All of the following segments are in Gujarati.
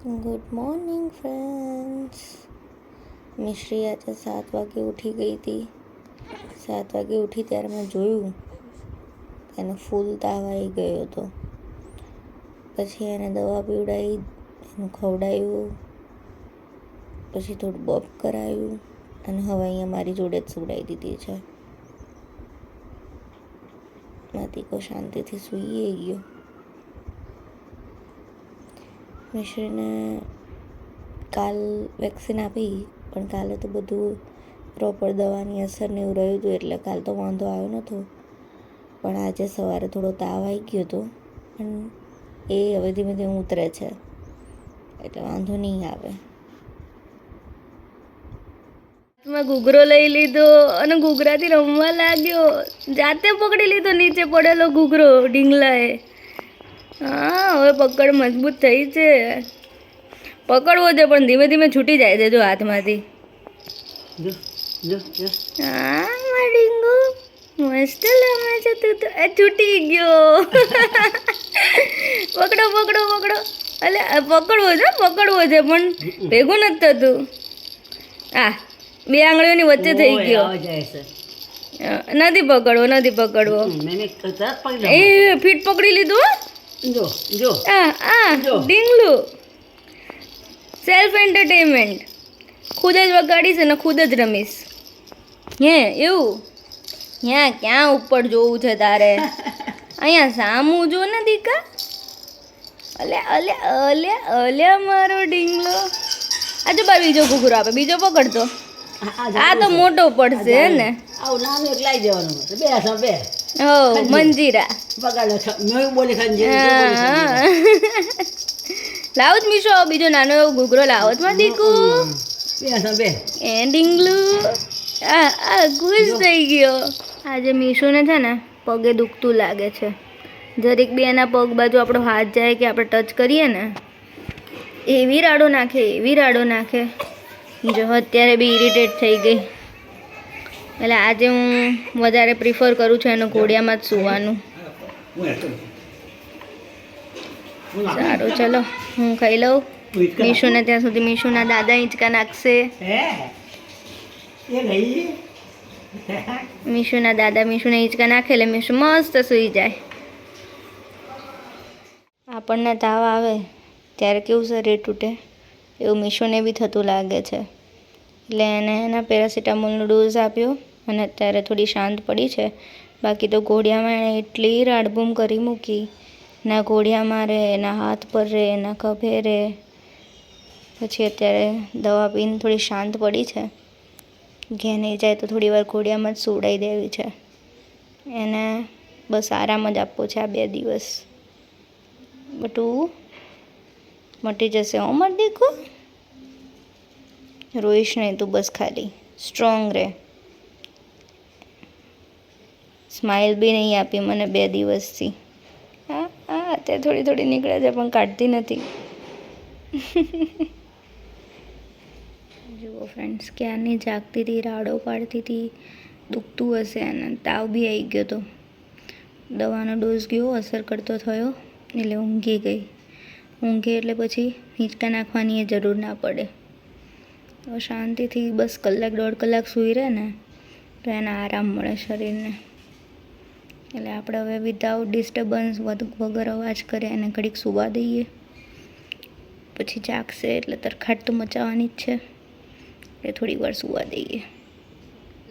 Good morning friends. મિશ્રી આજે 7 વાગે ઉઠી ગઈ હતી. 7 વાગે ઉઠી ત્યારે મેં જોયું એને ફૂલ તાવ આવી ગયો હતો. પછી એને દવા પીવડાવી, એનું ખવડાવ્યું, પછી થોડું બપ કરાવ્યું અને હવે અહીંયા મારી જોડે જ સુવડાવી દીધી છે. માતીકો શાંતિથી સૂઈ ગયો. મિશ્રીને કાલ વેક્સિન આપી, પણ કાલે તો બધું પ્રોપર દવાની અસર ને એવું રહ્યું હતું, એટલે કાલ તો વાંધો આવ્યો નહોતો. પણ આજે સવારે થોડો તાવ આવી ગયો હતો, પણ એ હવે ધીમે ધીમે ઉતરે છે, એટલે વાંધો નહીં આવે. મેં ઘૂઘરો લઈ લીધો અને ઘૂઘરાથી રમવા લાગ્યો. જાતે પકડી લીધો નીચે પડેલો ઘૂઘરો ઢીંગલાએ. હા, હવે પકડ મજબૂત થઈ છે. પકડવો છે પણ ધીમે ધીમે છૂટી જાય છે જો હાથમાંથી. હા મારો ડીંગુ મસ્ત રમે છે તું તો. એ છૂટી ગયો. પકડો પકડો પકડો. અલે પકડવો છે પણ ભેગું નથી થતું. આ બે આંગળીઓની વચ્ચે થઈ ગયો. નથી પકડવો. એ ફીટ પકડી લીધું. ડીંગલું સેલ્ફ એન્ટરટેનમેન્ટ. ખુદ જ વગાડીશ અને ખુદ જ રમીશ. હે એવું? ક્યાં ઉપર જોવું છે તારે? અહીંયા સામું જો ને દીકા. અલે મારો ડીંગલો. આજે બાર બીજો ઘૂઘરો આપે, બીજો પકડતો. આ તો મોટો પડશે ને. હો મંજીરા લાવો જ મીશો. બીજો નાનો એવો ઘૂઘરો લાવો જ માં દીકુ. એ ડીંગલું ખુશ થઈ ગયો. આજે મીશુને છે ને પગે દુખતું લાગે છે. જરીક બી એના પગ બાજુ આપણો હાથ જાય કે આપણે ટચ કરીએ ને, એવી રાડો નાખે. જો અત્યારે બી ઇરિટેટ થઈ ગઈ. એટલે આજે હું વધારે પ્રિફર કરું છું એનો ઘોડિયામાં જ સૂવાનું. સારું ચલો હું ખાઈ લઉં. મીશુને ત્યાં સુધી મીશુના દાદા હિંચકા નાખશે. મીશુના દાદા મીશુને હિંચકા નાખે એટલે મીશુ મસ્ત સૂઈ જાય. આપણને તાવ આવે ત્યારે કેવું શરીર તૂટે, એવું મીશુને બી થતું લાગે છે. એટલે એને એના પેરાસિટામોલનો ડોઝ આપ્યો અને અત્યારે થોડી શાંત પડી છે. બાકી તો ઘોડિયામાં એણે એટલી રાડબૂમ કરી મૂકી. ના ઘોડિયામાં રહે, ના હાથ પર રહે, ના ખભે રહે. પછી અત્યારે દવા પીને થોડી શાંત પડી છે. ઘેર નહીં જાય તો થોડી વાર ઘોડિયામાં જ સુવડાવી દેવી છે. એને બસ આરામ જ આપવો છે આ 2 દિવસ. બટું મટી જશે. મત દેખો, રોઈશ નહીં તું, બસ ખાલી સ્ટ્રોંગ રહે. સ્માઇલ બી નહીં આપી મને 2 દિવસથી. અત્યારે થોડી નીકળે છે પણ કાઢતી નથી. જુઓ ફ્રેન્ડ્સ, ક્યારની જાગતી હતી, રાડો પાડતી હતી. દુખતું હશે અને તાવ બી આવી ગયો હતો. દવાનો ડોઝ ગયો, અસર કરતો થયો એટલે ઊંઘી ગઈ. એટલે પછી હિંચકા નાખવાની એ જરૂર ના પડે. તો શાંતિથી બસ 1-1.5 કલાક સૂઈ રહે ને તો એને આરામ મળે શરીરને. એટલે આપણે હવે વિધાઉટ ડિસ્ટર્બન્સ વગર અવાજ કરે એને ઘડીક સૂવા દઈએ. પછી જાગશે એટલે તરખાટ તો મચાવવાની જ છે, એટલે થોડી વાર સૂવા દઈએ.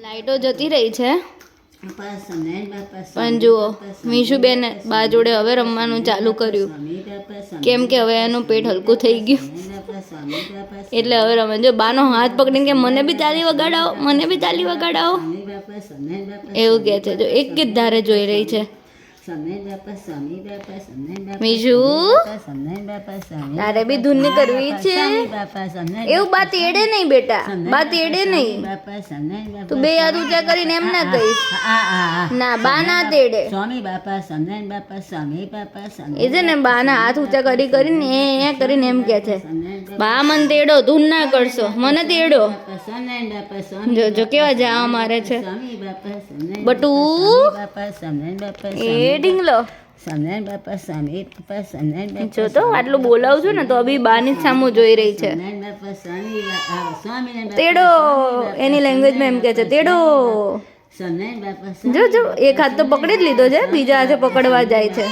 લાઇટો જતી રહી છે પણ જુઓ મીશુબેન બા જોડે હવે રમવાનું ચાલુ કર્યું. કેમ કે હવે એનું પેટ હલકું થઈ ગયું એટલે હવે રમે. જો બાનો હાથ પકડીને કે મને બી તાલી વગાડાવો એવું કહે છે. જો એક જ ધારે જોઈ રહી છે. મીશુ તારે બી ધૂન કરવી છે એવું. બા તેડે નહીં બેટા, બા તેડે નહીં. તું 2 હાથ ઊંચા કરીને એમ ના કહીશ. ના બા ના તેડે. એ છે ને બાના હાથ ઊંચા કરીને એ કરીને એમ કે છે બા મને તેડો, ધૂન ના કરશો, મને તેડો. જો કેવા જાવા મારે છે બટુ. એ ઢીંગલો સ્વામિનારાયણ બાપા સ્વામિનારાયણ બાપા સ્વામિનારાયણ બાપા જો તો આટલું બોલાવું છું ને તો અભી બાની જ સામું જોઈ રહી છે. સ્વામિનારાયણ બાપા સ્વામિનારાયણ તેડો એની લેંગ્વેજમાં એમ કહે છે તેડો. સ્વામિનારાયણ બાપા જો જો એક હાથ તો પકડી જ લીધો છે, બીજા હાથે પકડવા જાય છે.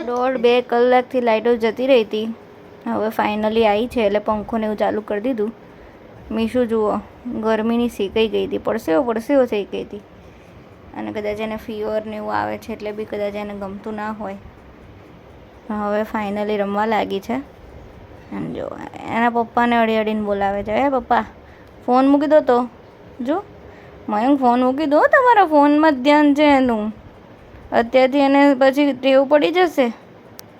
દોઢ 2 કલાકથી લાઇટો જતી રહી હતી. હવે ફાઇનલી આવી છે એટલે પંખોને એવું ચાલુ કરી દીધું. મીશુ જુઓ ગરમીની શેકાઈ ગઈ હતી, પડસેવો થઈ ગઈ હતી. અને કદાચ એને ફીવર ને એવું આવે છે એટલે બી કદાચ એને ગમતું ના હોય. હવે ફાઇનલી રમવા લાગી છે. અને જો એના પપ્પાને અડીને બોલાવે છે, હે પપ્પા ફોન મૂકી દો તો. જો મયંક ફોન મૂકી દો, તમારા ફોનમાં જ ધ્યાન છે એનું. અત્યારથી એને પછી ટેવ પડી જશે.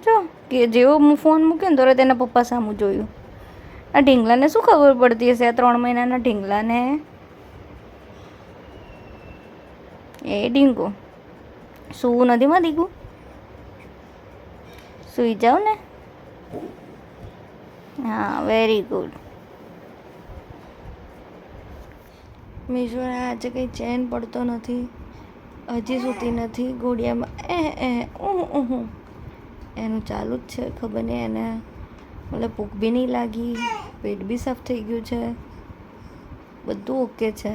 જો કે જેવો હું ફોન મૂક્યો ને તરત એના પપ્પા સામું જોયું. આ ઢીંગલાને શું ખબર પડતી હશે, આ 3 મહિનાના ઢીંગલાને. એ ઢીંગો સૂવું નથી માં દીકું, સૂઈ જાઓ ને. હા વેરી ગુડ. મીશોને આજે કંઈ ચેન પડતો નથી, હજી સૂતી નથી. ઘોડિયામાં એનું ચાલુ જ છે. ખબર નહીં એને મતલબ ભૂખ બી નહીં લાગી, પેટ બી સાફ થઈ ગયું છે, બધું ઓકે છે.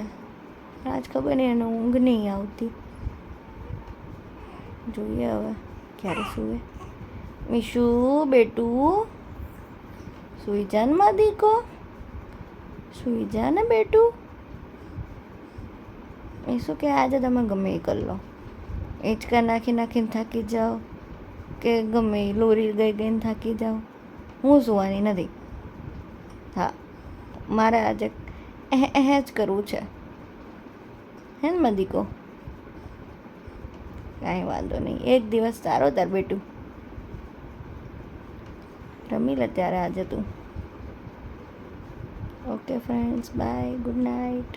આજ ખબર નહીં એને ઊંઘ નહીં આવતી. જોઈએ હવે ક્યારે સૂવે. મીશુ બેટું સૂઈ જા ને માં દીકો, સૂઈ જા ને બેટું. મીશુ કે આજે તમે ગમે એ કરી લો, હિંચકા નાખીને થાકી જાઓ કે ગમે એ લોરી ગઈને થાકી જાઓ, હું સુવાની નથી. હા મારે આજે જ કરવું છે, હે ને માં દીકો. કાંઈ વાંધો નહીં, એક દિવસ સારો તાર બેટું. રમી લે ત્યારે આજે તું. Okay friends, bye, good night.